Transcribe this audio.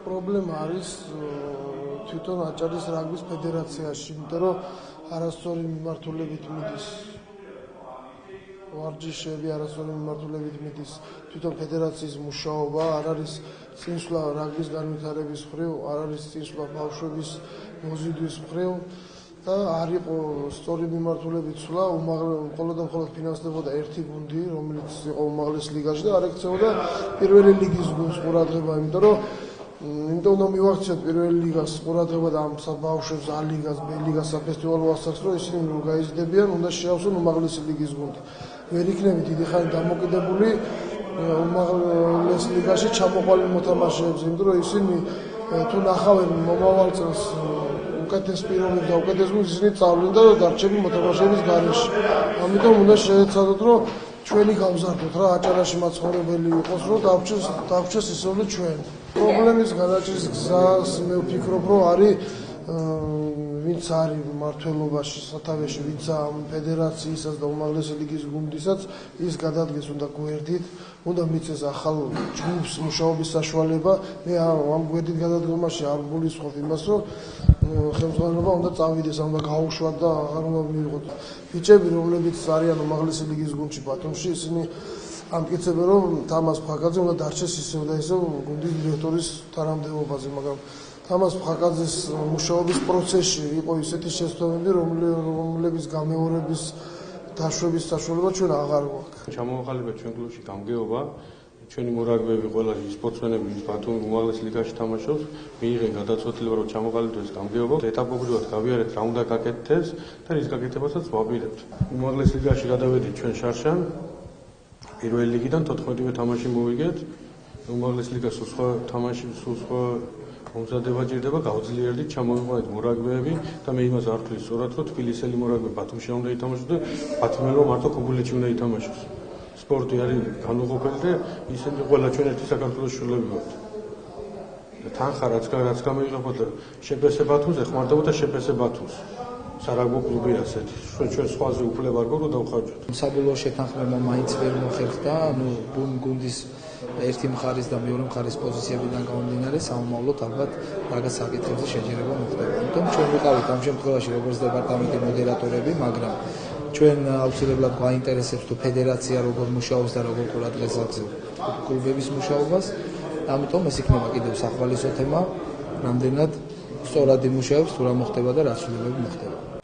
პრობლემა არის თვითონ აჭარის რაგბის ფედერაციაში, იმიტომ რომ არასწორი მიმართულებით მიდის ვარჯიშები, არასწორი მიმართულებით მიდის თვითონ ფედერაციის მუშაობა, არ არის წინსვლა რაგბის განვითარების მხრივ, არ არის წინსვლა ბავშვების მოზიდვის მხრივ და არ იყო სწორი მიმართულებით სვლა, მხოლოდ და მხოლოდ ფინანსდებოდა ერთი გუნდი, რომელიც იყო უმაღლეს ლიგაში და არ ექცეოდა პირველი ლიგის გუნდს ყურადღება, იმიტომ უნდა მივაქციოთ პირველი ლიგას ყურადღება და ამ ბავშვებს A ლიგას, B ლიგას, საფესტივალო ასაკს, რომ ისინი რომ გაიზრდებიან, უნდა შეავსონ უმაღლესი ლიგის გუნდი. ვერ იქნება დიდი ხანი დამოკიდებული უმაღლეს ლიგაში ჩამოყალიბ მოთამაშეებზე, იმიტომ რომ ისინი თუ ნახავენ მომავალ წელს უკეთეს პირობებს და უკეთეს გუნდს, ისინი წავლენ და დარჩები მოთამაშეების გარეშე. ამიტომ უნდა შეეცადოთ, რომ ჩვენი გავზარდოთ რა, აჭარაში მაცხოვრებელი იყოს, რომ დავჭრეს ისევ ჩვენ. პრობლემის გადაჭრის გზას მე ვფიქრობ, რომ არის ვინც არის მმართველობაში სათავეში, ვინც ამ ფედერაციისას და უმაღლესი ლიგის გუნდისაც, ის გადადგეს უნდა გვერდით, უნდა მიწეს ახალ ჯგუფს მუშაობის საშუალება. მე ამ გვერდით გადადგომაში არ გულისხმობ იმას, რომ ხელმძღვანელობა უნდა წავიდეს, უნდა გაუშვათ და აღარ უნდა მიიღოთ. ბიჭები, რომლებიც არიან უმაღლესი ლიგის გუნდში ბათუმში, ისინი ამტკიცებენ, რომ თამაზ ფხაკაძე უნდა დარჩეს ისევ და ისევ გუნდის დირექტორის თანამდებობაზე, მაგრამ თამაზ ფხაკაძის მუშაობის პროცესში იყო ისეთი შეცდომები, რომლების გამეორების დაშვების საშუალება ჩვენ აღარ გვაქვს. ჩამოვაყალიბეთ ჩვენ კლუბში გამგეობა, ჩვენი მორაგბეები ყველა სპორტსმენები, ვინც ბათუმის უმაღლეს ლიგაში თამაშობს, მიიღენ გადაწყვეტილება, რომ ჩამოყალიბდეს გამგეობა, ეტაპობრივად გავიარეთ რა უნდა გაკეთდეს და რის გაკეთებასაც ვაპირებთ. უმაღლეს ლიგაში გადავედით ჩვენ შარშან, პირველი ლიგიდან 14-ვე თამაში მოვიგეთ. უმაღლეს ლიგას სულ სხვა თამაში, სულ სხვა მომზადება ჭირდება, გავძლიერდით, ჩამოვიყვანეთ მორაგბეები და მე იმას არ ვთვლი სწორად, რომ თბილისელი მორაგბე ბათუმში უნდა ითამაშოს და ბათუმელო მარტო ქობულეთში უნდა ითამაშოს. სპორტი არის განუყოფელი და ისინი ყველა ჩვენ ერთი საქართველოს შვილები ვართ. თანხა რაც გამოიყენებოდა შეპესე ბათუმს, ეხმარდებოდა შეპესე ბათუმს. სარაგბო კლუბი ასეთი. ჩვენ სხვაზე უფლება არ გვაქვს დავხარჯოთ. საბოლოო შეთანხმება მაინც ვერ მოხერხდა, გუნდის ერთი მხარის და მეორე მხარის პოზიციებიდან გამომდინარე, სამომავლოდ ალბათ რაღაც საკითხებზე შეჯერება მოხდება. ამიტომ ჩვენ ვიყავით ამ შემთხვევაში როგორც დეპარტამენტი მოდერატორები, მაგრამ ჩვენ აუცილებლად გვაინტერესებს თუ ფედერაცია როგორ მუშაობს და როგორ ყურადღებას აქცევს კლუბების მუშაობას. ამიტომ ეს იქნება კიდევ სახვალისო თემა, რამდენად სწორად იმუშავებს, თუ რა მოხდება და რა ცვლილებები მოხდება.